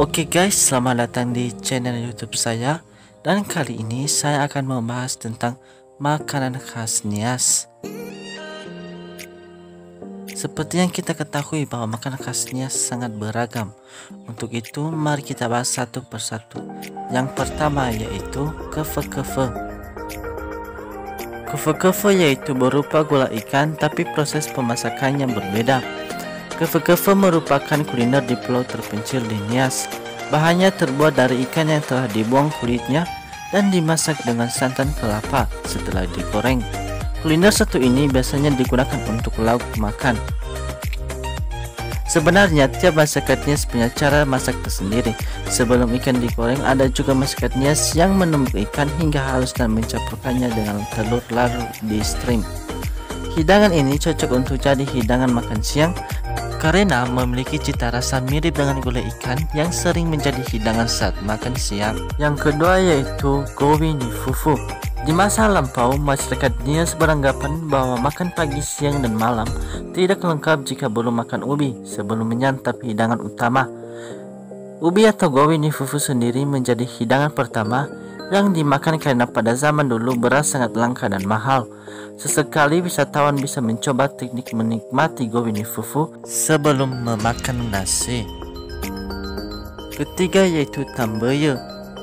Oke guys, selamat datang di channel YouTube saya. Dan kali ini saya akan membahas tentang makanan khas Nias. Seperti yang kita ketahui bahwa makanan khas Nias sangat beragam. Untuk itu mari kita bahas satu persatu. Yang pertama yaitu kefe-kefe. Kefe-kefe yaitu berupa gula ikan, tapi proses pemasakannya berbeda. Kefe-kefe merupakan kuliner di pulau terpencil di Nias. Bahannya terbuat dari ikan yang telah dibuang kulitnya dan dimasak dengan santan kelapa setelah digoreng. Kuliner satu ini biasanya digunakan untuk lauk makan. Sebenarnya tiap masakan Nias punya cara masak tersendiri. Sebelum ikan digoreng, ada juga masakan Nias yang menumbuk ikan hingga halus dan mencampurkannya dengan telur lalu di steam. Hidangan ini cocok untuk jadi hidangan makan siang karena memiliki cita rasa mirip dengan gulai ikan yang sering menjadi hidangan saat makan siang. Yang kedua yaitu gowi ni fufu. Di masa lampau, masyarakat Nias beranggapan bahwa makan pagi, siang, dan malam tidak lengkap jika belum makan ubi sebelum menyantap hidangan utama. Ubi atau gowi ni fufu sendiri menjadi hidangan pertama yang dimakan karena pada zaman dulu beras sangat langka dan mahal. Sesekali wisatawan bisa mencoba teknik menikmati gowi ni fufu sebelum memakan nasi. Ketiga yaitu tambaya.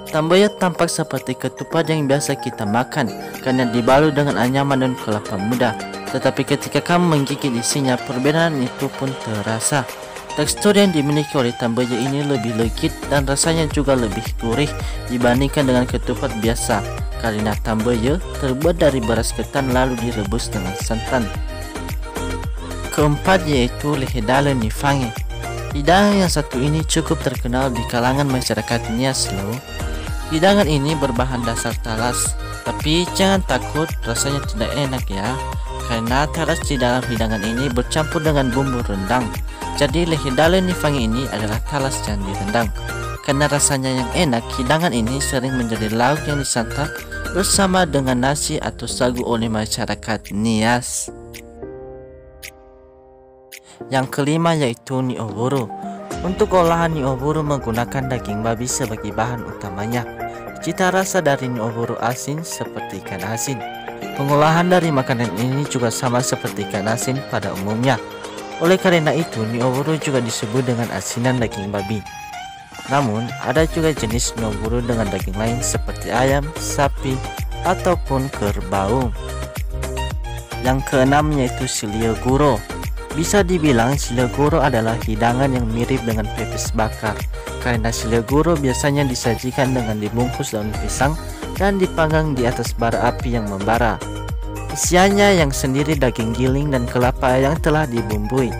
Tambaya tampak seperti ketupat yang biasa kita makan karena dibalut dengan anyaman dan kelapa muda. Tetapi ketika kamu menggigit isinya, perbedaan itu pun terasa. Tekstur yang dimiliki oleh tambaya ini lebih legit dan rasanya juga lebih gurih dibandingkan dengan ketupat biasa, karena tambaya terbuat dari beras ketan lalu direbus dengan santan. Keempat yaitu lehedale nifangi. Hidangan yang satu ini cukup terkenal di kalangan masyarakat Nias loh. Hidangan ini berbahan dasar talas, tapi jangan takut rasanya tidak enak ya, karena talas di dalam hidangan ini bercampur dengan bumbu rendang. Jadi lehedale nifangi ini adalah talas yang direndang. Karena rasanya yang enak, hidangan ini sering menjadi lauk yang disantap bersama dengan nasi atau sagu oleh masyarakat Nias. Yang kelima yaitu nioburu. Untuk olahan nioburu menggunakan daging babi sebagai bahan utamanya. Cita rasa dari nioburu asin seperti ikan asin. Pengolahan dari makanan ini juga sama seperti ikan asin pada umumnya. Oleh karena itu, nioburu juga disebut dengan asinan daging babi. Namun, ada juga jenis nioburu dengan daging lain seperti ayam, sapi, ataupun kerbau. Yang keenam yaitu shilioguro. Bisa dibilang shilioguro adalah hidangan yang mirip dengan pepes bakar, karena shilioguro biasanya disajikan dengan dibungkus daun pisang dan dipanggang di atas bara api yang membara. Isiannya yang sendiri daging giling dan kelapa yang telah dibumbui.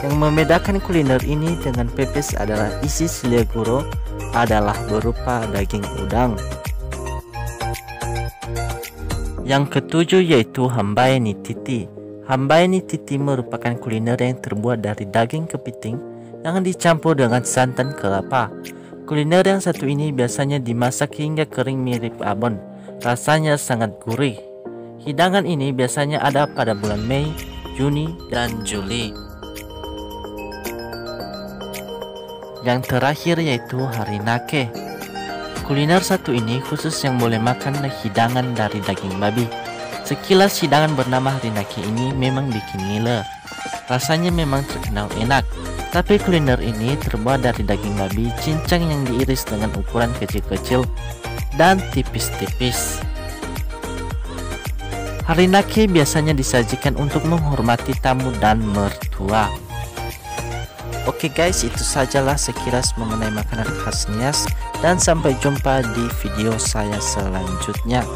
Yang membedakan kuliner ini dengan pepes adalah isi shilioguro adalah berupa daging udang. Yang ketujuh yaitu hambae ni titi. Hambae ni titi merupakan kuliner yang terbuat dari daging kepiting yang dicampur dengan santan kelapa. Kuliner yang satu ini biasanya dimasak hingga kering mirip abon. Rasanya sangat gurih. Hidangan ini biasanya ada pada bulan Mei, Juni, dan Juli. Yang terakhir yaitu harinake. Kuliner satu ini khusus yang boleh makan hidangan dari daging babi. Sekilas hidangan bernama harinake ini memang bikin ngiler. Rasanya memang terkenal enak. Tapi kuliner ini terbuat dari daging babi cincang yang diiris dengan ukuran kecil-kecil dan tipis-tipis. Harinake biasanya disajikan untuk menghormati tamu dan mertua. Oke guys, itu sajalah sekilas mengenai makanan khas Nias, dan sampai jumpa di video saya selanjutnya.